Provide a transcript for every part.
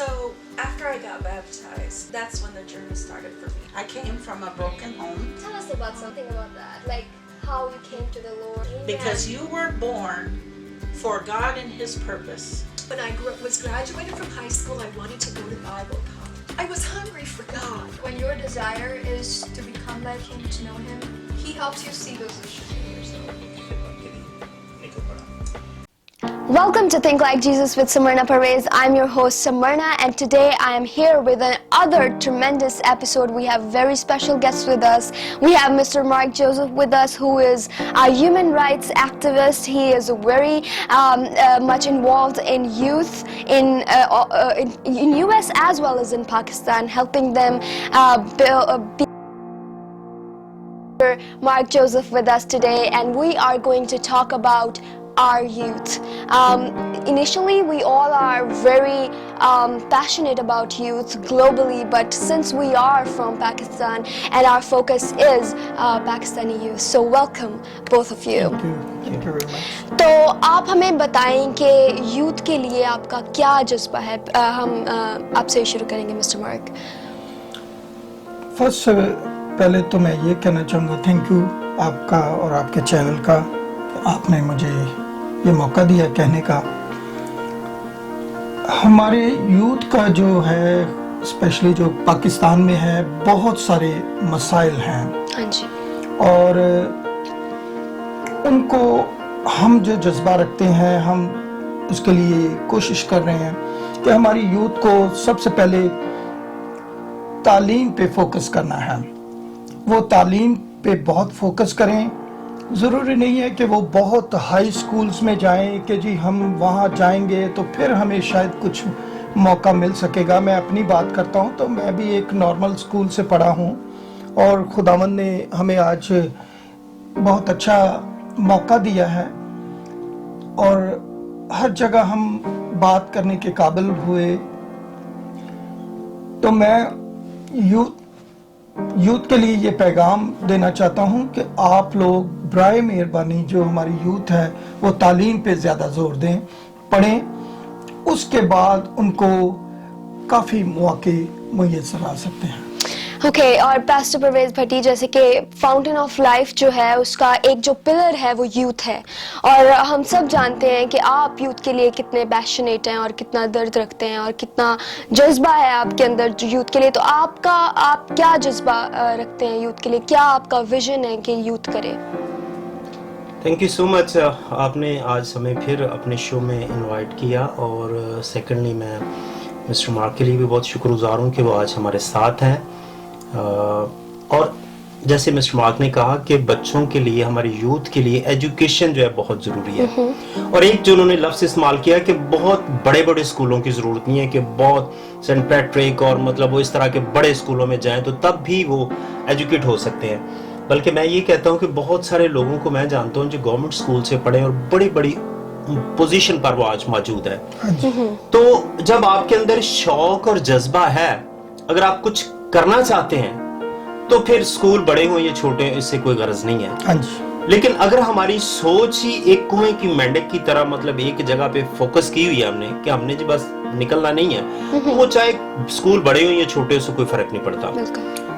So after I got baptized, that's when the journey started for me. I came from a broken home. Tell us about something about that, like how you came to the Lord. Because you were born for God and His purpose. When I was graduated from high school, I wanted to go to Bible college. I was hungry for God. When your desire is to become like Him, to know Him, He helps you see those issues in yourself. Welcome to Think Like Jesus with Samarna Pervez. I'm your host Samarna, and today I am here with another tremendous episode. We have very special guests with us. We have Mr. Mark Joseph with us, who is a human rights activist. He is very much involved in youth in US as well as in Pakistan, helping them build. Mark Joseph with us today, and we are going to talk about our youth. Initially, we all are very passionate about youth globally, but since we are from Pakistan and our focus is Pakistani youth, so welcome both of you. Thank you very much. तो आप हमें बताएं कि youth के लिए आपका क्या जज्बा है. हम आपसे शुरू करेंगे मिस्टर मार्क. फर्स्ट पहले तो मैं ये कहना चाहूँगा थैंक यू आपका और आपके चैनल का, आपने मुझे ये मौका दिया कहने का. हमारे यूथ का जो है, स्पेशली जो पाकिस्तान में है, बहुत सारे मसाइल हैं. हाँ जी. और उनको हम जो जज्बा रखते हैं, हम उसके लिए कोशिश कर रहे हैं कि हमारी यूथ को सबसे पहले तालीम पे फोकस करना है. वो तालीम पे बहुत फोकस करें. ज़रूरी नहीं है कि वो बहुत हाई स्कूल्स में जाएं कि जी हम वहाँ जाएंगे तो फिर हमें शायद कुछ मौका मिल सकेगा. मैं अपनी बात करता हूँ तो मैं भी एक नॉर्मल स्कूल से पढ़ा हूँ और खुदावंद ने हमें आज बहुत अच्छा मौका दिया है और हर जगह हम बात करने के काबिल हुए. तो मैं यूथ के लिए ये पैगाम देना चाहता हूँ कि आप लोग बराए मेहरबानी जो हमारी यूथ है वो तालीम पे ज़्यादा जोर दें, पढ़ें, उसके बाद उनको काफ़ी मौके मुयस्सर आ सकते हैं. ओके. और पास्टर परवेज भट्टी, जैसे कि फाउंटेन ऑफ लाइफ जो है उसका एक जो पिलर है वो यूथ है, और हम सब जानते हैं कि आप यूथ के लिए कितने पैशनेट हैं और कितना दर्द रखते हैं और कितना जज्बा है आपके अंदर यूथ के लिए. तो आप क्या जज्बा रखते हैं यूथ के लिए, क्या आपका विजन है कि यूथ करे? Thank you so much. आपने आज हमें फिर अपने शो में इनवाइट किया, और सेकेंडली मैं मिस्टर मार्क के लिए भी बहुत शुक्रगुजार हूँ कि वो आज हमारे साथ हैं. और जैसे मिस्टर मार्क ने कहा कि बच्चों के लिए, हमारे यूथ के लिए एजुकेशन जो है बहुत ज़रूरी है. और एक जो उन्होंने लफ्ज़ इस्तेमाल किया कि बहुत बड़े बड़े स्कूलों की ज़रूरत नहीं है, कि बहुत सेंट पैट्रिक और मतलब वो इस तरह के बड़े स्कूलों में जाएं तो तब भी वो एजुकेट हो सकते हैं. बल्कि मैं ये कहता हूँ कि बहुत सारे लोगों को मैं जानता हूँ जो गवर्नमेंट स्कूल से पढ़े और बड़ी बड़ी पोजीशन पर वो आज मौजूद है. तो जब आपके अंदर शौक और जज्बा है, अगर आप कुछ करना चाहते हैं तो फिर स्कूल बड़े हो या छोटे, इससे कोई गरज नहीं है. हाँ जी. लेकिन अगर हमारी सोच ही एक कुएं की मेंढक की तरह, मतलब एक जगह पे फोकस की हुई है हमने कि हमने जी बस निकलना नहीं है, तो वो चाहे स्कूल बड़े हो या छोटे, उससे कोई फर्क नहीं पड़ता.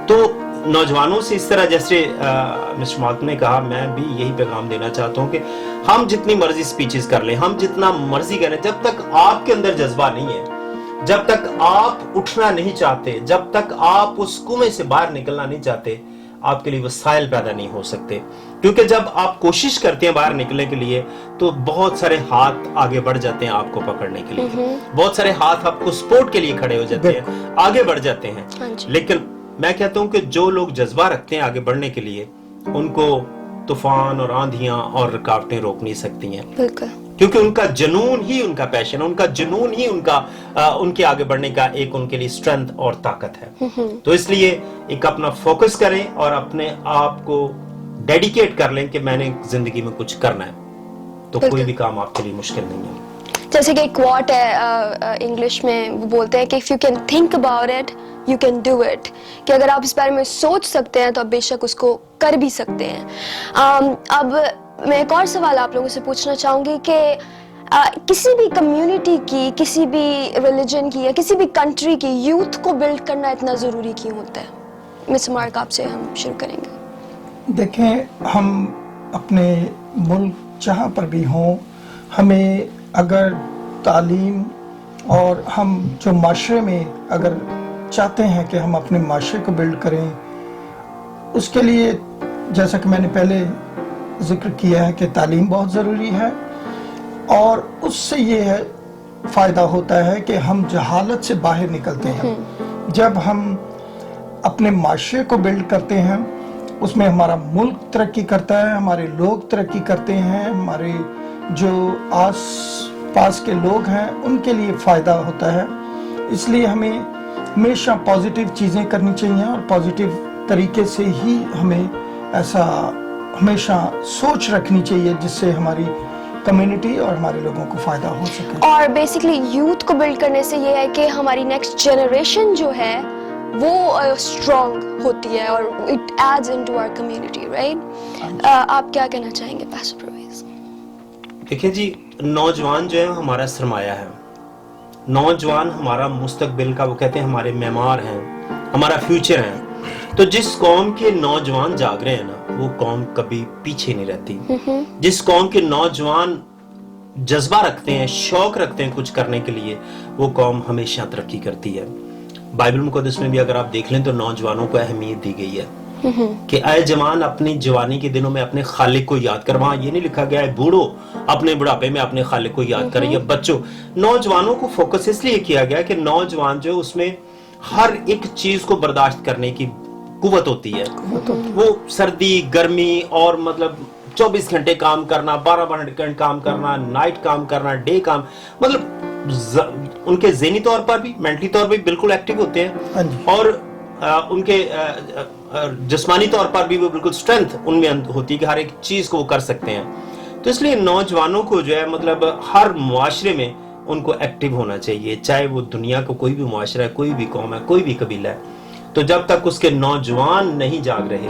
तो नौजवानों से इस तरह, जैसे मिस्टर मार्क ने कहा, मैं भी यही पैगाम देना चाहता हूँ कि हम जितनी मर्जी स्पीचेस कर लें, हम जितना मर्जी करें, जब तक आपके अंदर जज्बा नहीं है, जब तक आप उठना नहीं चाहते, जब तक आप उस कुएं से बाहर निकलना नहीं चाहते, आपके लिए वसाइल पैदा नहीं हो सकते. क्योंकि जब आप कोशिश करते हैं बाहर निकलने के लिए तो बहुत सारे हाथ आगे बढ़ जाते हैं आपको पकड़ने के लिए, बहुत सारे हाथ आपको सपोर्ट के लिए खड़े हो जाते हैं, आगे बढ़ जाते हैं. लेकिन मैं कहता हूं कि जो लोग जज्बा रखते हैं आगे बढ़ने के लिए, उनको तूफान और आंधियां और रुकावटें रोक नहीं सकती हैं. बिल्कुल. क्योंकि उनका जुनून ही उनका पैशन, उनका जुनून ही उनके आगे बढ़ने का एक उनके लिए स्ट्रेंथ और ताकत है. तो इसलिए एक अपना फोकस करें और अपने आप को डेडिकेट कर लें कि मैंने जिंदगी में कुछ करना है, तो कोई भी काम आपके लिए मुश्किल नहीं है. जैसे कि एक क्वोट है इंग्लिश में, वो बोलते हैं कि if you can think about it you can do it, कि अगर आप इस बारे में सोच सकते हैं तो आप बेशक उसको कर भी सकते हैं. अब मैं एक और सवाल आप लोगों से पूछना चाहूंगी कि किसी भी कम्युनिटी की, किसी भी रिलीजन की या किसी भी कंट्री की यूथ को बिल्ड करना इतना ज़रूरी क्यों होता है? मिस्टर मार्क, आपसे हम शुरू करेंगे। देखें, हम अपने मुल्क जहाँ पर भी हों, हमें अगर तालीम और हम जो माशरे में अगर चाहते हैं कि हम अपने माशरे को बिल्ड करें, उसके लिए जैसा कि मैंने पहले जिक्र किया है कि तालीम बहुत ज़रूरी है, और उससे ये है फ़ायदा होता है कि हम जहालत से बाहर निकलते हैं। जब हम अपने माशरे को बिल्ड करते हैं, उसमें हमारा मुल्क तरक्की करता है, हमारे लोग तरक्की करते हैं, हमारे जो आस पास के लोग हैं उनके लिए फ़ायदा होता है। इसलिए हमें हमेशा पॉजिटिव चीज़ें करनी चाहिए और पॉजिटिव तरीके से ही हमें ऐसा हमेशा सोच रखनी चाहिए जिससे हमारी कम्युनिटी और हमारे लोगों को फ़ायदा हो सके। और बेसिकली यूथ को बिल्ड करने से ये है कि हमारी नेक्स्ट जनरेशन जो है वो स्ट्रॉन्ग होती है और it adds into our community, right? आप क्या कहना चाहेंगे पास्टर परवेज? देखिए जी, नौजवान जो है हमारा सरमाया है। नौजवान हमारा मुस्तकबिल का, वो कहते हैं हमारे मेमार हैं, हमारा फ्यूचर है। तो जिस कौम के नौजवान जाग रहे हैं ना, वो कौम कभी पीछे नहीं रहती। जिस कौम के नौजवान जज्बा रखते हैं, शौक रखते हैं कुछ करने के लिए, वो कौम हमेशा तरक्की करती है। बाइबल मुकद्दस में भी अगर आप देख लें तो नौजवानों को अहमियत दी गई है कि आए जवान अपनी जवानी के दिनों में अपने खालिक को याद कर। वहां ये नहीं लिखा गया है बूढ़ो अपने बुढ़ापे में अपने खालिक को याद करें, या बच्चों। नौजवानों को फोकस इसलिए किया गया कि नौजवान जो उसमें हर एक चीज को बर्दाश्त करने की कुव्वत होती है। वो सर्दी, गर्मी और मतलब 24 घंटे काम करना, 12 घंटे काम करना, नाइट काम करना, डे काम, मतलब उनके ज़हनी तौर पर भी, मेंटली तौर पर भी बिल्कुल एक्टिव होते हैं, और उनके जिस्मानी तौर पर भी वो बिल्कुल स्ट्रेंथ उनमें होती है कि हर एक चीज को वो कर सकते हैं। तो इसलिए नौजवानों को जो है मतलब हर मुआशरे में उनको एक्टिव होना चाहिए, चाहे वो दुनिया का कोई भी मुआशरा है, कोई भी कौम है, कोई भी कबीला है। तो जब तक उसके नौजवान नहीं जाग रहे,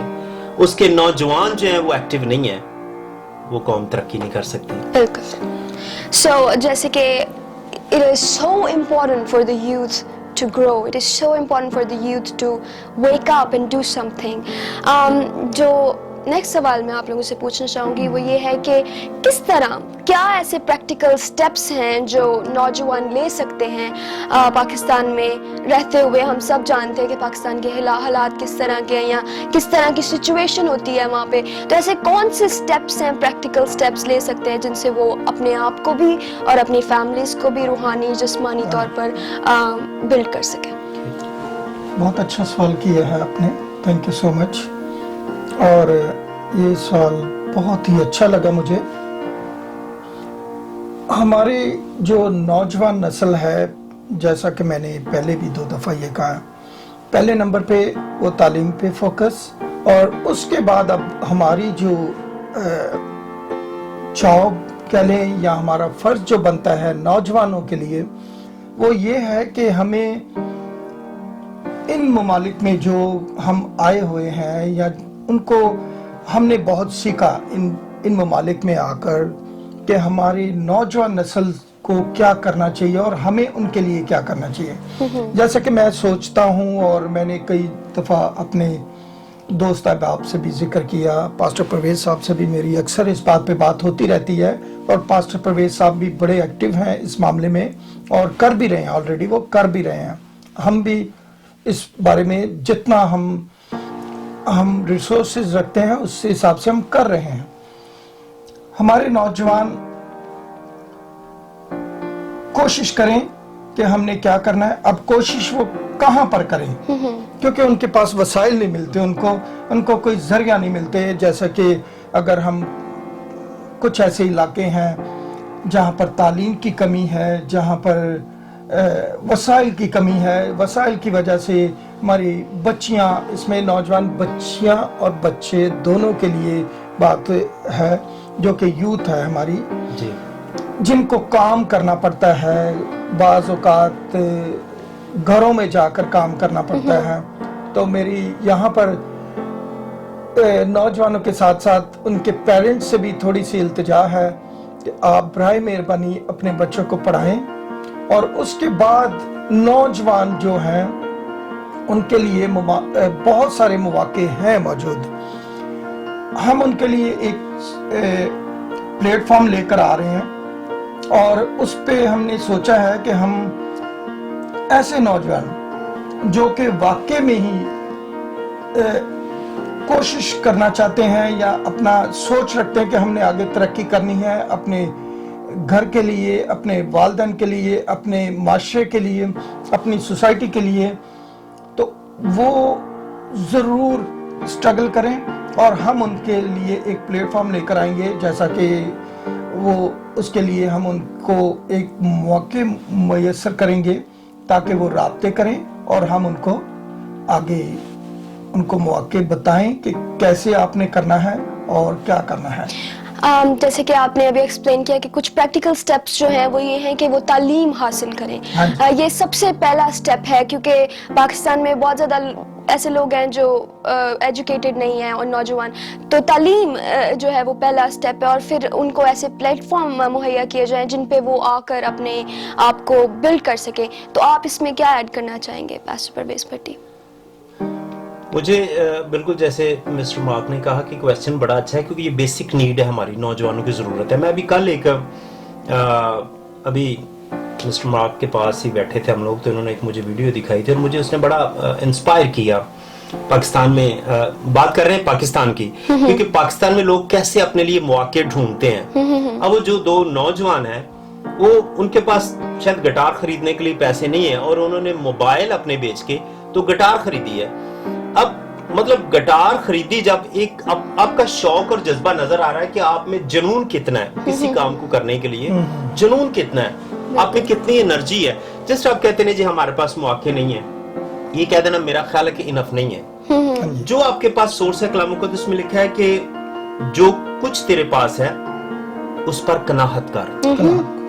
उसके नौजवान जो है वो एक्टिव नहीं है, वो कौम तरक्की नहीं कर सकती। बिल्कुल। सो जैसे कि it is so important for the youth to grow. It is so important for the youth to wake up and do something. जो नेक्स्ट सवाल मैं आप लोगों से पूछना चाहूँगी वो ये है कि किस तरह, क्या ऐसे प्रैक्टिकल स्टेप्स हैं जो नौजवान ले सकते हैं? पाकिस्तान में रहते हुए हम सब जानते हैं कि पाकिस्तान के हालात किस तरह के हैं या किस तरह की सिचुएशन होती है वहाँ पे। तो ऐसे कौन से स्टेप्स हैं, प्रैक्टिकल स्टेप्स ले सकते हैं जिनसे वो अपने आप को भी और अपनी फैमिलीज को भी रूहानी जिस्मानी तौर पर बिल्ड कर सकें? बहुत अच्छा सवाल किया है आपने, थैंक यू सो मच। और ये सवाल बहुत ही अच्छा लगा मुझे। हमारे जो नौजवान नस्ल है, जैसा कि मैंने पहले भी 2 दफ़ा ये कहा, पहले नंबर पे वो तालीम पे फोकस, और उसके बाद अब हमारी जो जॉब कह लें या हमारा फ़र्ज जो बनता है नौजवानों के लिए, वो ये है कि हमें इन ममालिक में जो हम आए हुए हैं या उनको हमने बहुत सीखा इन ममालिक में आकर कि हमारी नौजवान नस्ल को क्या करना चाहिए और हमें उनके लिए क्या करना चाहिए। जैसे कि मैं सोचता हूँ, और मैंने कई दफ़ा अपने दोस्त अहबाब से भी जिक्र किया, पास्टर परवेज साहब से भी मेरी अक्सर इस बात पे बात होती रहती है, और पास्टर परवेज साहब भी बड़े एक्टिव हैं इस मामले में और कर भी रहे हैं, ऑलरेडी वो कर भी रहे हैं। हम भी इस बारे में जितना हम रिसोर्सेज रखते हैं उस हिसाब से हम कर रहे हैं। हमारे नौजवान कोशिश करें कि हमने क्या करना है। अब कोशिश वो कहाँ पर करें, क्योंकि उनके पास वसाइल नहीं मिलते, उनको कोई जरिया नहीं मिलते। जैसा कि अगर हम कुछ ऐसे इलाके हैं जहाँ पर तालीम की कमी है, जहाँ पर वसाइल की कमी है, वसाइल की वजह से हमारी बच्चियां, इसमें नौजवान बच्चियां और बच्चे दोनों के लिए बात है, जो कि यूथ है हमारी जी, जिनको काम करना पड़ता है, बाज़ औक़ात घरों में जाकर काम करना पड़ता है। तो मेरी यहाँ पर नौजवानों के साथ साथ उनके पेरेंट्स से भी थोड़ी सी इल्तिजा है कि आप बराए मेहरबानी अपने बच्चों को पढ़ाएं, और उसके बाद नौजवान जो हैं उनके लिए बहुत सारे मौके हैं मौजूद। हम उनके लिए एक प्लेटफॉर्म लेकर आ रहे हैं, और उस पे हमने सोचा है कि हम ऐसे नौजवान जो कि वाकई में ही कोशिश करना चाहते हैं या अपना सोच रखते हैं कि हमने आगे तरक्की करनी है अपने घर के लिए, अपने वालिदैन के लिए, अपने माशरे के लिए, अपनी सोसाइटी के लिए, तो वो ज़रूर स्ट्रगल करें, और हम उनके लिए एक प्लेटफॉर्म लेकर आएंगे, जैसा कि वो उसके लिए हम उनको एक मौके मुयस्सर करेंगे ताकि वो राब्ते करें, और हम उनको आगे उनको मौके बताएं कि कैसे आपने करना है और क्या करना है। जैसे कि आपने अभी एक्सप्लेन किया कि कुछ प्रैक्टिकल स्टेप्स जो हैं वो ये हैं कि वो तालीम हासिल करें। ये सबसे पहला स्टेप है, क्योंकि पाकिस्तान में बहुत ज़्यादा ऐसे लोग हैं जो एजुकेटेड नहीं हैं और नौजवान, तो तालीम जो है वो पहला स्टेप है, और फिर उनको ऐसे प्लेटफॉर्म मुहैया किए जाएं जिन पे वो आकर अपने आप को बिल्ड कर सकें। तो आप इसमें क्या ऐड करना चाहेंगे पास्टर परवेज भट्टी? मुझे बिल्कुल जैसे मिस्टर मार्क ने कहा कि क्वेश्चन बड़ा अच्छा है, क्योंकि ये बेसिक नीड है, हमारी नौजवानों की ज़रूरत है। मैं अभी कल एक अभी मिस्टर मार्क के पास ही बैठे थे हम लोग, तो उन्होंने एक मुझे वीडियो दिखाई थी और मुझे उसने बड़ा इंस्पायर किया। पाकिस्तान में बात कर रहे हैं पाकिस्तान की, क्योंकि पाकिस्तान में लोग कैसे अपने लिए मौके ढूंढते हैं। अब वो जो दो नौजवान हैं, वो उनके पास शायद गिटार खरीदने के लिए पैसे नहीं है, और उन्होंने मोबाइल अपने बेच के तो गिटार खरीदी है। अब मतलब गिटार खरीदी जब एक आपका शौक और जज्बा नजर आ रहा है कि आप में जुनून कितना है किसी काम को करने के लिए, जुनून कितना है, आप में कितनी एनर्जी है। जस्ट आप कहते हैं जी हमारे पास मौके नहीं है, ये कह देना मेरा ख्याल है कि इनफ नहीं है। जो आपके पास सोर्स है कलाम मुक़द्दस में लिखा है कि जो कुछ तेरे पास है उस पर कनाहत कर,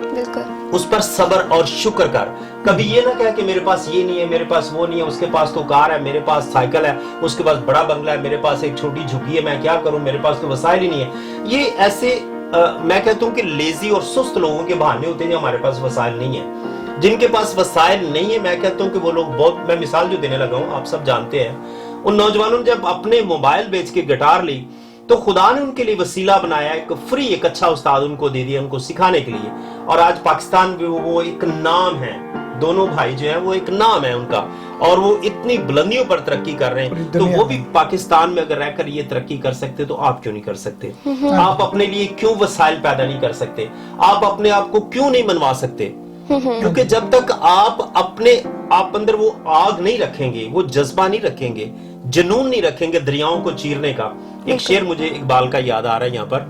उस पर सब्र और शुक्र कर। कभी ये ना कहे कि मेरे पास ये नहीं है, मेरे पास वो नहीं है, उसके पास तो कार है, मेरे पास साइकिल है, उसके पास बड़ा बंगला है, मेरे पास एक छोटी झुग्गी है, मैं क्या करूं, मेरे पास तो वसाइल ही नहीं है। ये ऐसे मैं कहता हूं कि लेजी और सुस्त लोगों के बहाने होते हैं जो हमारे पास वसाइल नहीं है। जिनके पास वसाइल नहीं है, मैं कहता हूं कि वो लोग बहुत, मैं मिसाल जो देने लगा हूं आप सब जानते हैं, उन नौजवानों ने जब अपने मोबाइल बेच के गिटार ली तो खुदा ने उनके लिए वसीला बनाया, एक फ्री एक अच्छा उस्ताद उनको दे दिया उनको सिखाने के लिए, और आज पाकिस्तान में वो एक नाम है। दोनों भाई जो हैं वो एक नाम है उनका, और वो इतनी बुलंदियों पर तरक्की कर रहे हैं। तो वो भी पाकिस्तान में अगर रहकर ये तरक्की कर सकते तो आप क्यों नहीं कर सकते? आप अपने लिए क्यों वसाइल पैदा नहीं कर सकते? आप अपने आप को क्यों नहीं मनवा सकते? क्योंकि जब तक आप अंदर वो आग नहीं रखेंगे, वो जज्बा नहीं रखेंगे, जुनून नहीं रखेंगे दरियाओं को चीरने का। एक शेर मुझे इकबाल का याद आ रहा है यहाँ पर,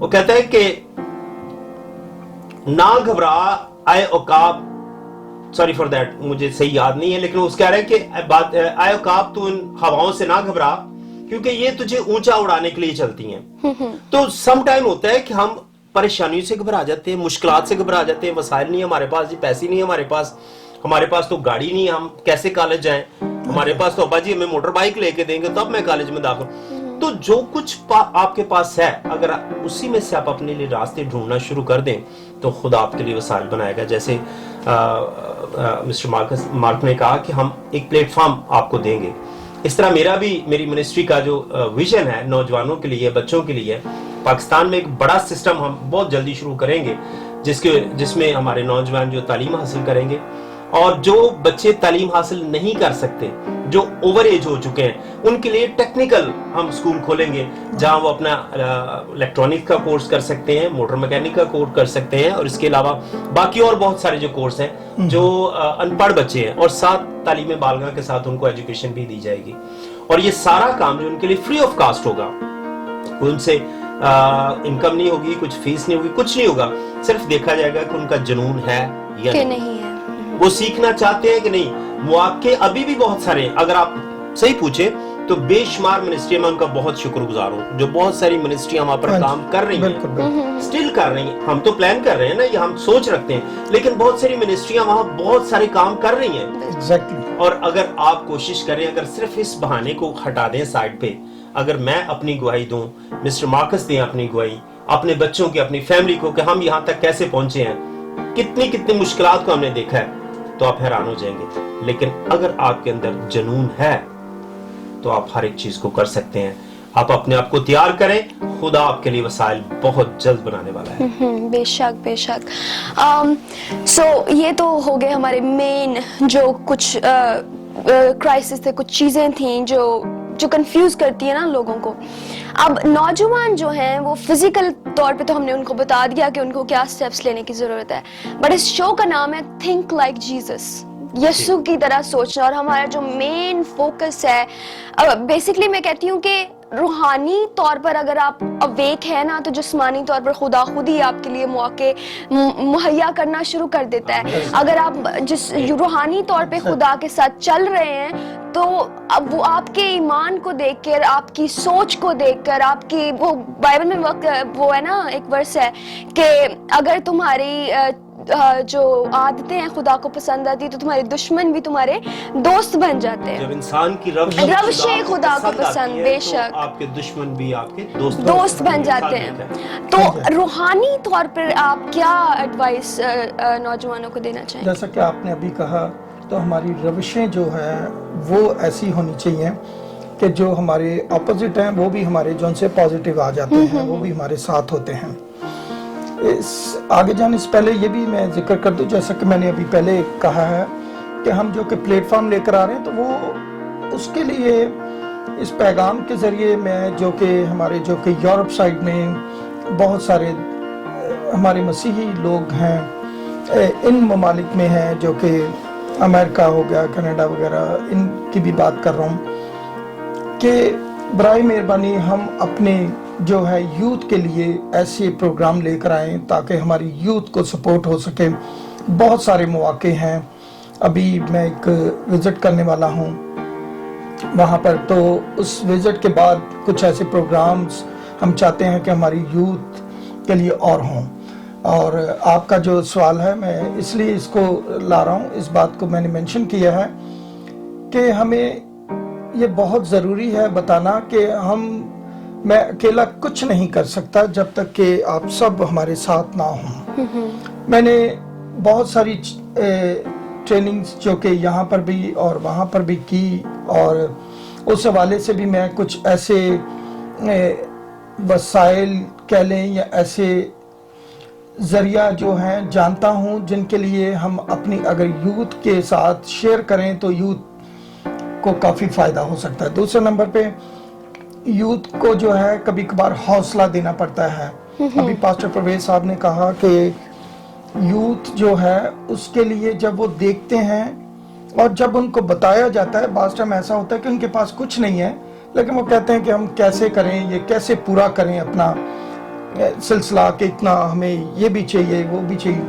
वो कहता है कि ना घबरा आए औकाब, सॉरी फॉर दैट मुझे सही याद नहीं है, लेकिन उसके कह रहे हैं कि आए औकाब तू इन हवाओं से ना घबरा, क्योंकि ये तुझे ऊंचा उड़ाने के लिए चलती हैं। तो सम टाइम होता है कि हम परेशानियों से घबरा जाते हैं, मुश्किलात से घबरा जाते हैं, वसाइल नहीं है हमारे पास जी, पैसे नहीं है हमारे पास तो गाड़ी नहीं है, हम कैसे कॉलेज जाएं, हमारे पास तो अब्बा जी हमें मोटर बाइक लेके देंगे तब मैं कॉलेज में दाखिल। तो जो कुछ आपके पास है, अगर उसी में से आप अपने लिए रास्ते ढूंढना शुरू कर दें तो खुदा आपके लिए वसाइल बनाएगा। जैसे मिस्टर मार्क ने कहा कि हम एक प्लेटफॉर्म आपको देंगे, इस तरह मेरी मिनिस्ट्री का जो विजन है नौजवानों के लिए, बच्चों के लिए, पाकिस्तान में एक बड़ा सिस्टम हम बहुत जल्दी शुरू करेंगे जिसमें हमारे नौजवान जो तालीम हासिल करेंगे, और जो बच्चे तालीम हासिल नहीं कर सकते, जो ओवर एज हो चुके हैं, उनके लिए टेक्निकल हम स्कूल खोलेंगे जहां वो अपना इलेक्ट्रॉनिक का कोर्स कर सकते हैं, मोटर मैकेनिक का कोर्स कर सकते हैं, और इसके अलावा बाकी और बहुत सारे जो कोर्स हैं जो अनपढ़ बच्चे हैं, और साथ तालीम बालगा के साथ उनको एजुकेशन भी दी जाएगी। और ये सारा काम जो उनके लिए फ्री ऑफ कास्ट होगा, उनसे इनकम नहीं होगी, कुछ फीस नहीं होगी, कुछ नहीं होगा, सिर्फ देखा जाएगा कि उनका जुनून है या नहीं है, वो सीखना चाहते हैं कि नहीं। मौके अभी भी बहुत सारे हैं, अगर आप सही पूछे तो बेशुमार मिनिस्ट्री में उनका बहुत शुक्रगुजार हूं, जो बहुत सारी मिनिस्ट्री वहां पर काम कर रही हैं, स्टिल कर रही हैं। हम तो प्लान कर रहे हैं ना, ये हम सोच रखते हैं, लेकिन बहुत सारी मिनिस्ट्रियां वहां बहुत सारे काम कर रही हैं। और अगर आप कोशिश करें, अगर सिर्फ इस बहाने को हटा दें साइड पे, अगर मैं अपनी गवाही दूं, मिस्टर मार्कस दें अपनी गवाही, اپنے بچوں کی, اپنی فیملی کو, کہ ہم یہاں تک کیسے پہنچے ہیں, کتنی مشکلات کو ہم نے دیکھا ہے, تو آپ حیران ہو جائیں گے. لیکن اگر آپ کے اندر جنون ہے تو آپ ہر ایک چیز کو کر سکتے ہیں. آپ اپنے آپ کو تیار کریں, خدا آپ کے لیے وسائل بہت جلد بنانے والا ہے. بے شک بے شک. سو یہ تو ہو گئے ہمارے مین جو کچھ کرائسس تھے, کچھ چیزیں تھیں جو کنفیوز کرتی ہیں نا لوگوں کو. اب نوجوان جو ہیں وہ فزیکل طور پہ تو ہم نے ان کو بتا دیا کہ ان کو کیا سٹیپس لینے کی ضرورت ہے, بٹ اس شو کا نام ہے تھنک لائک جیسس, یسوع کی طرح سوچنا. اور ہمارا جو مین فوکس ہے, بیسکلی میں کہتی ہوں کہ روحانی طور پر اگر آپ اویک ہے نا, تو جسمانی طور پر خدا خود ہی آپ کے لیے مواقع مہیا کرنا شروع کر دیتا ہے. اگر آپ جس روحانی طور پہ خدا کے ساتھ چل رہے ہیں, تو اب وہ آپ کے ایمان کو دیکھ کر, آپ کی سوچ کو دیکھ کر, آپ کی وہ بائبل میں وہ ہے نا ایک ورس ہے کہ اگر تمہاری جو عادتیں ہیں خدا کو پسند آتی تو تمہارے دشمن بھی تمہارے دوست بن جاتے ہیں. جب انسان کی روشیں خدا کو پسند, بے شک آپ کے دشمن بھی آپ کے دوست بن جاتے ہیں. تو روحانی طور پر آپ کیا ایڈوائس نوجوانوں کو دینا چاہیں؟ جیسا کہ آپ نے ابھی کہا, تو ہماری روشیں جو ہیں وہ ایسی ہونی چاہیے کہ جو ہمارے اپوزٹ ہیں وہ بھی ہمارے جو ان سے پازیٹیو آ جاتے ہیں, وہ بھی ہمارے ساتھ ہوتے ہیں. آگے جانے سے پہلے یہ بھی میں ذکر کر دوں, جیسا کہ میں نے ابھی پہلے کہا ہے کہ ہم جو کہ پلیٹ فارم لے کر آ رہے ہیں, تو وہ اس کے لیے اس پیغام کے ذریعے میں جو کہ ہمارے جو کہ یورپ سائڈ میں بہت سارے ہمارے مسیحی لوگ ہیں, ان ممالک میں ہیں, جو کہ امریکہ ہو گیا, کینیڈا وغیرہ, ان کی بھی بات کر رہا ہوں کہ برائے مہربانی ہم اپنے جو ہے یوتھ کے لیے ایسے پروگرام لے کر آئیں تاکہ ہماری یوتھ کو سپورٹ ہو سکے. بہت سارے مواقع ہیں, ابھی میں ایک وزٹ کرنے والا ہوں وہاں پر, تو اس وزٹ کے بعد کچھ ایسے پروگرامز ہم چاہتے ہیں کہ ہماری یوتھ کے لیے اور ہوں. اور آپ کا جو سوال ہے, میں اس لیے اس کو لا رہا ہوں, اس بات کو میں نے مینشن کیا ہے کہ ہمیں یہ بہت ضروری ہے بتانا کہ میں اکیلا کچھ نہیں کر سکتا جب تک کہ آپ سب ہمارے ساتھ نہ ہوں. میں نے بہت ساری ٹریننگز جو کہ یہاں پر بھی اور وہاں پر بھی کی, اور اس حوالے سے بھی میں کچھ ایسے وسائل کہہ لیں یا ایسے ذریعہ جو ہیں جانتا ہوں جن کے لیے ہم اپنی اگر یوتھ کے ساتھ شیئر کریں تو یوتھ کو کافی فائدہ ہو سکتا ہے. دوسرے نمبر پہ یوتھ کو جو ہے کبھی کبھار حوصلہ دینا پڑتا ہے. ابھی پاسٹر پرویز صاحب نے کہا کہ یوتھ جو ہے اس کے لیے جب وہ دیکھتے ہیں اور جب ان کو بتایا جاتا ہے, بعض ٹائم ایسا ہوتا ہے کہ ان کے پاس کچھ نہیں ہے لیکن وہ کہتے ہیں کہ ہم کیسے کریں, یہ کیسے پورا کریں اپنا سلسلہ, کہ اتنا ہمیں یہ بھی چاہیے وہ بھی چاہیے.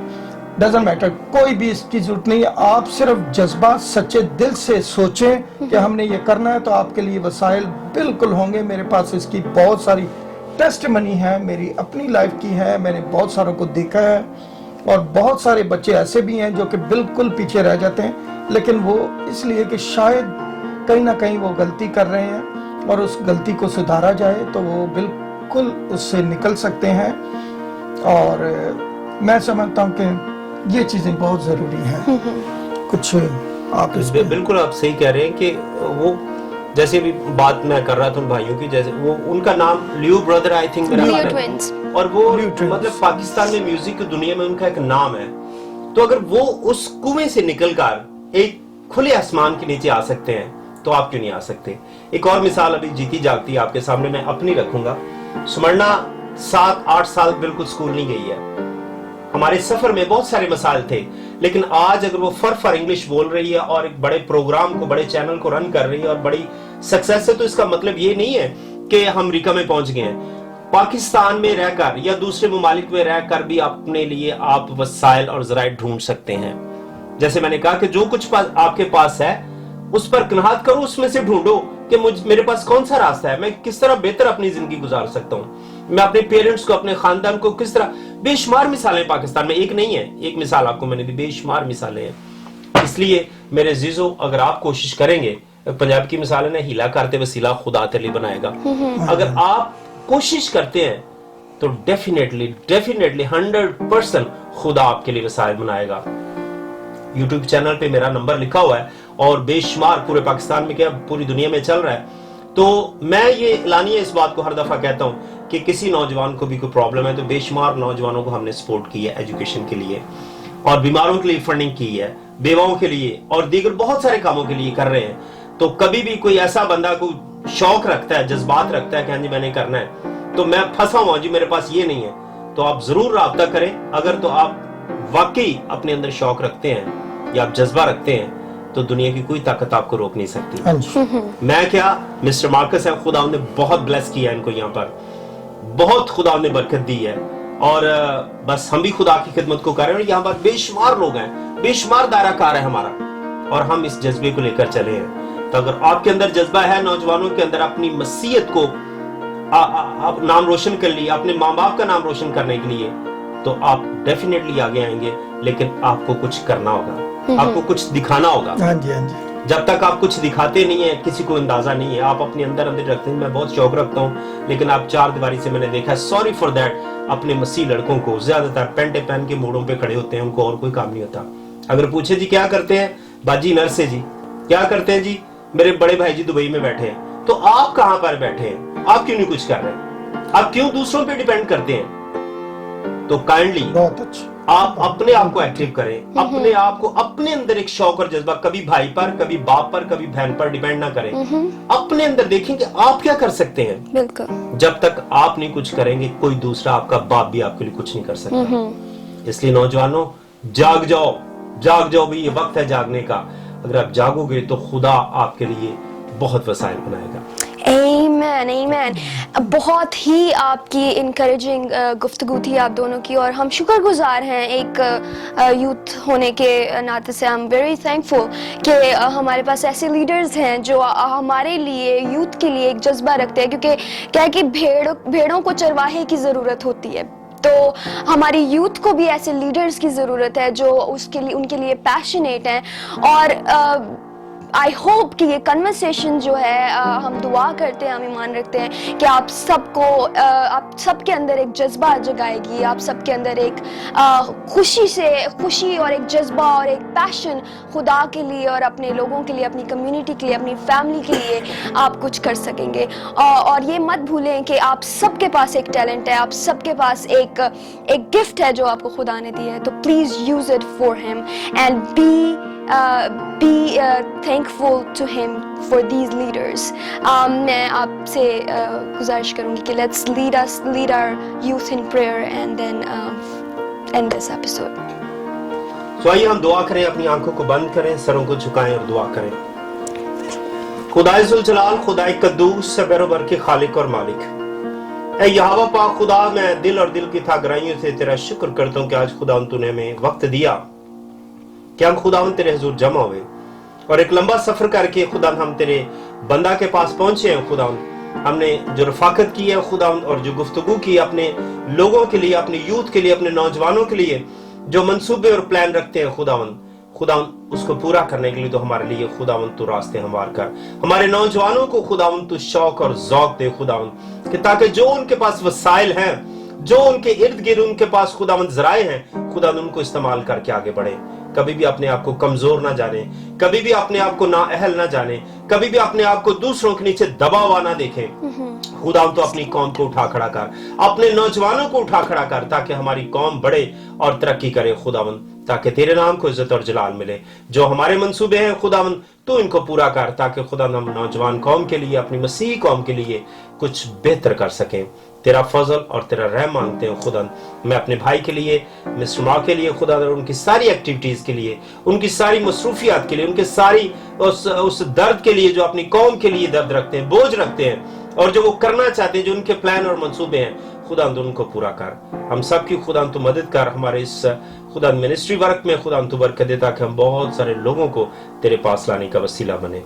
ڈزنٹ میٹر, کوئی بھی اس کی ضرورت نہیں ہے. آپ صرف جذبہ سچے دل سے سوچیں کہ ہم نے یہ کرنا ہے, تو آپ کے لیے وسائل بالکل ہوں گے. میرے پاس اس کی بہت ساری ٹیسٹ منی ہے, میری اپنی لائف کی ہے, میں نے بہت ساروں کو دیکھا ہے, اور بہت سارے بچے ایسے بھی ہیں جو کہ بالکل پیچھے رہ جاتے ہیں, لیکن وہ اس لیے کہ شاید کہیں نہ کہیں وہ غلطی کر رہے ہیں, اور اس غلطی کو سدھارا جائے تو وہ بالکل اس سے نکل سکتے ہیں. اور میں سمجھتا ہوں کہ یہ چیزیں بہت ضروری ہیں. کچھ آپ اس بالکل آپ صحیح کہہ رہے ہیں کہ وہ جیسے بھی بات میں کر رہا تھا ان بھائیوں کی, جیسے وہ ان کا نام لیو بردر آئی تھنک میرا خیال ہے, اور وہ مطلب پاکستان میں میوزک کی دنیا میں ان کا ایک نام ہے. تو اگر وہ اس کنویں سے نکل کر ایک کھلے آسمان کے نیچے آ سکتے ہیں تو آپ کیوں نہیں آ سکتے. ایک اور مثال ابھی جیتی جاگتی آپ کے سامنے میں اپنی رکھوں گا. سمرنا 7-8 سال بالکل سکول نہیں گئی ہے. ہمارے سفر میں بہت سارے مسائل تھے, لیکن آج اگر وہ فر انگلش بول رہی ہے اور ایک بڑے پروگرام کو, بڑے چینل کو رن کر رہی ہے اور بڑی سکسیس ہے, تو اس کا مطلب یہ نہیں ہے کہ ہم امریکہ میں پہنچ گئے ہیں. پاکستان میں رہ کر یا دوسرے ممالک میں رہ کر بھی اپنے لیے آپ وسائل اور ذرائع ڈھونڈ سکتے ہیں. جیسے میں نے کہا کہ جو کچھ آپ کے پاس ہے اس پر قناعت کرو, اس میں سے ڈھونڈو کہ میرے پاس کون سا راستہ ہے, میں کس طرح بہتر اپنی زندگی گزار سکتا ہوں, میں اپنے پیرنٹس کو, اپنے خاندان کو کس طرح. بے شمار مثالیں پاکستان میں, ایک نہیں ہے, ایک مثال آپ کو میں نے دی, بے شمار مثالیں ہیں. اس لیے میرے عزیزو, اگر آپ کوشش کریں گے, پنجاب کی مثال ہے نا, ہیلا کرتے وسیلہ خدا تیرے لیے بنائے گا. اگر آپ کوشش کرتے ہیں तो डेफिनेटली 100% खुदा आपके लिए वसाइल बनाएगा। YouTube चैनल पे मेरा नंबर लिखा हुआ है और बेशुमार पूरे पाकिस्तान में क्या पूरी दुनिया में चल रहा है। तो मैं ये एलानिया इस बात को हर दफा कहता हूँ कि किसी नौजवान को भी कोई प्रॉब्लम है तो बेशुमार नौजवानों को हमने सपोर्ट की है एजुकेशन के लिए, और बीमारों के लिए फंडिंग की है, बेवाओं के लिए और दीगर बहुत सारे कामों के लिए कर रहे हैं। तो कभी भी कोई ऐसा बंदा को शौक रखता है, जज्बात रखता है कि हाँ जी मैंने करना है, तो मैं फंसा हुआ जी मेरे पास ये नहीं है, तो आप जरूर राब्ता करें। अगर तो आप वाकई अपने अंदर शौक रखते हैं या आप जज्बा रखते हैं तो दुनिया की कोई ताकत आपको रोक नहीं सकती। हाँ जी। मैं क्या, मिस्टर मार्कस है, खुदा ने बहुत ब्लेस किया है इनको, यहाँ पर बहुत खुदा ने बरकत दी है और बस हम भी खुदा की खिदमत को कर रहे हैं। और यहाँ पर बेशुमार लोग हैं, बेशुमार दायरा कार है हमारा और हम इस जज्बे को लेकर चले हैं। तो अगर आपके अंदर जज्बा है, नौजवानों के अंदर अपनी मसीहत को आप नाम रोशन कर लिए, अपने माँ बाप का नाम रोशन करने के लिए, तो आप डेफिनेटली आगे आएंगे। लेकिन आपको कुछ करना होगा, आपको कुछ दिखाना होगा। हाँ जी, हाँ जी। जब तक आप कुछ दिखाते नहीं है, किसी को अंदाजा नहीं है, आप अपने अंदर रखते हैं मैं बहुत शौक रखता हूँ, लेकिन आप चार दीवारी से मैंने देखा, सॉरी फॉर दैट, अपने मसीह लड़कों को ज्यादातर पेंटे पहन के मोड़ों पे खड़े होते हैं, उनको और कोई काम नहीं होता। अगर पूछे जी क्या करते हैं, बाजी नर्स है जी, क्या करते हैं जी, मेरे बड़े भाई जी दुबई में बैठे हैं। तो आप कहां पर बैठे हैं? आप क्यों नहीं कुछ कर रहे? आप क्यों दूसरों पे डिपेंड करते हैं? तो काइंडली बहुत अच्छा, आप अपने आप को एक्टिव करें, अपने आप को, अपने अंदर एक शौक और जज्बा, कभी भाई पर, कभी बाप पर, कभी बहन पर डिपेंड ना करें। अपने अंदर देखें कि आप क्या कर सकते हैं। बिल्कुल। जब तक आप नहीं कुछ करेंगे, कोई दूसरा, आपका बाप भी आपके लिए कुछ नहीं कर सकता। इसलिए नौजवानों जाग जाओ, जाग जाओ भाई, ये वक्त है जागने का। अगर आप जागोगे तो खुदा आपके लिए बहुत वसाइल बनाएगा। आमीन, आमीन। बहुत ही आपकी इनकरेजिंग गुफ्तगू थी आप दोनों की, और हम शुक्रगुजार हैं एक यूथ होने के नाते से। आई एम वेरी थैंकफुल कि हमारे पास ऐसे लीडर्स हैं जो हमारे लिए, यूथ के लिए एक जज्बा रखते हैं, क्योंकि क्या है कि भेड़ों को चरवाहे की ज़रूरत होती है, तो हमारी यूथ को भी ऐसे लीडर्स की ज़रूरत है जो उसके लिए, उनके लिए पैशनेट हैं। और आई होप कि ये कन्वर्सेशन जो है, हम दुआ करते हैं, हम ईमान रखते हैं कि आप सबको, आप सबके अंदर एक जज्बा जगाएगी, आप सबके अंदर एक खुशी और एक जज्बा और एक पैशन खुदा के लिए और अपने लोगों के लिए, अपनी कम्युनिटी के लिए, अपनी फैमिली के लिए आप कुछ कर सकेंगे। और ये मत भूलें कि आप सबके पास एक टैलेंट है, आप सबके पास एक गिफ्ट है जो आपको खुदा ने दी है, तो please use it for him and be thankful to him for these leaders. मैं आपसे गुजारिश करूँगी कि let's lead our youth in prayer and then end this episode. तो आइए हम दुआ करें, अपनी आंखों को बंद करें, सरों को झुकाएं और दुआ करें। खुदाए जुल जलाल, खुदाए कद्दूस, सबरो के खालिक और मालिक, ऐ यहोवा पाक खुदा, मैं दिल और दिल की था गहराइयों से तेरा शुक्र करता हूँ कि आज खुदा तूने हमें वक्त दिया कि हम खुदा तेरे हुजूर जमा हुए और एक लंबा सफर करके खुदा हम तेरे बंदा के पास पहुंचे हैं। खुदा हमने जो रफाकत की है खुदा, और जो गुफ्तगू की अपने लोगों के लिए, अपने यूथ के लिए, अपने नौजवानों के लिए, जो मंसूबे और प्लान रखते हैं खुदा उसको पूरा करने के लिए तो हमारे लिए खुदा तू रास्ते हमवार कर। हमारे नौजवानों को खुदा तू शौक और ज़ौक़ दे खुदा, कि ताकि जो उनके पास वसाइल हैं, जो उनके इर्द गिर्द उनके पास खुदा ज़राए हैं, खुदा उनको इस्तेमाल करके आगे बढ़े। कभी भी अपने आप को कमजोर ना जाने, कभी भी अपने आप को नाअहल ना जाने, कभी भी अपने आप को दूसरों के नीचे दबा हुआ ना देखें। खुदा तो अपनी कौम को उठा खड़ा कर, अपने नौजवानों को उठा खड़ा कर, ताकि हमारी कौम बढ़े और तरक्की करे खुदावन, ताकि तेरे नाम को इज्जत और जलाल मिले। जो हमारे मंसूबे हैं खुदावन तू इनको पूरा कर, ताकि खुदा हम नौजवान कौम के लिए, अपनी मसीह कौम के लिए कुछ बेहतर कर सकें। तेरा फजल और तेरा रहम मांगते हैं खुदा। मैं अपने भाई के लिए, मिस्टर माँ के लिए खुदा, उनकी सारी एक्टिविटीज के लिए, उनकी सारी मसरूफियात के लिए, उनके सारी उस दर्द के लिए जो अपनी कौम के लिए दर्द रखते हैं, बोझ रखते हैं, और जो वो करना चाहते हैं, जो उनके प्लान और मंसूबे हैं, खुदा उनको पूरा कर। हम सब की खुदा तू मदद कर, हमारे इस खुदा मिनिस्ट्री वर्क में खुदा तू बरकत दे, ताकि हम बहुत सारे लोगों को तेरे पास लाने का वसीला बने।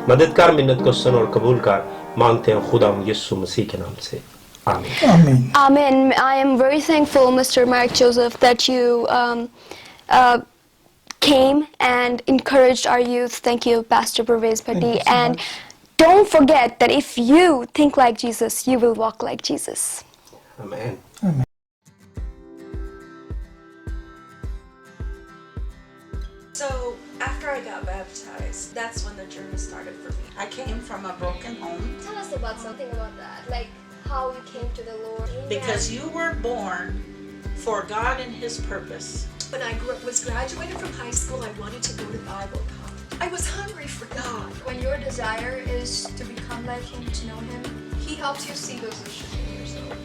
मदद कर, मिन्नत को सुन और कबूल कर, मांगते हैं खुदा यीशु मसीह के नाम से, आमीन। आमीन। Amen. I am very thankful, Mr. Mark Joseph, that you came and encouraged our youth. Thank you, Pastor Pervez Bhatti. Thank you so And much. don't forget that if you think like Jesus, you will walk like Jesus. Amen. Amen. So after I got baptized, that's when the journey started for me. I came from a broken home Tell us about something about that, like how you came to the Lord. because you were born for God and His purpose. When I was graduated from high school, I wanted to go to Bible college. I was hungry for God. When your desire is to become like Him, to know Him, He helps you see those issues in yourself.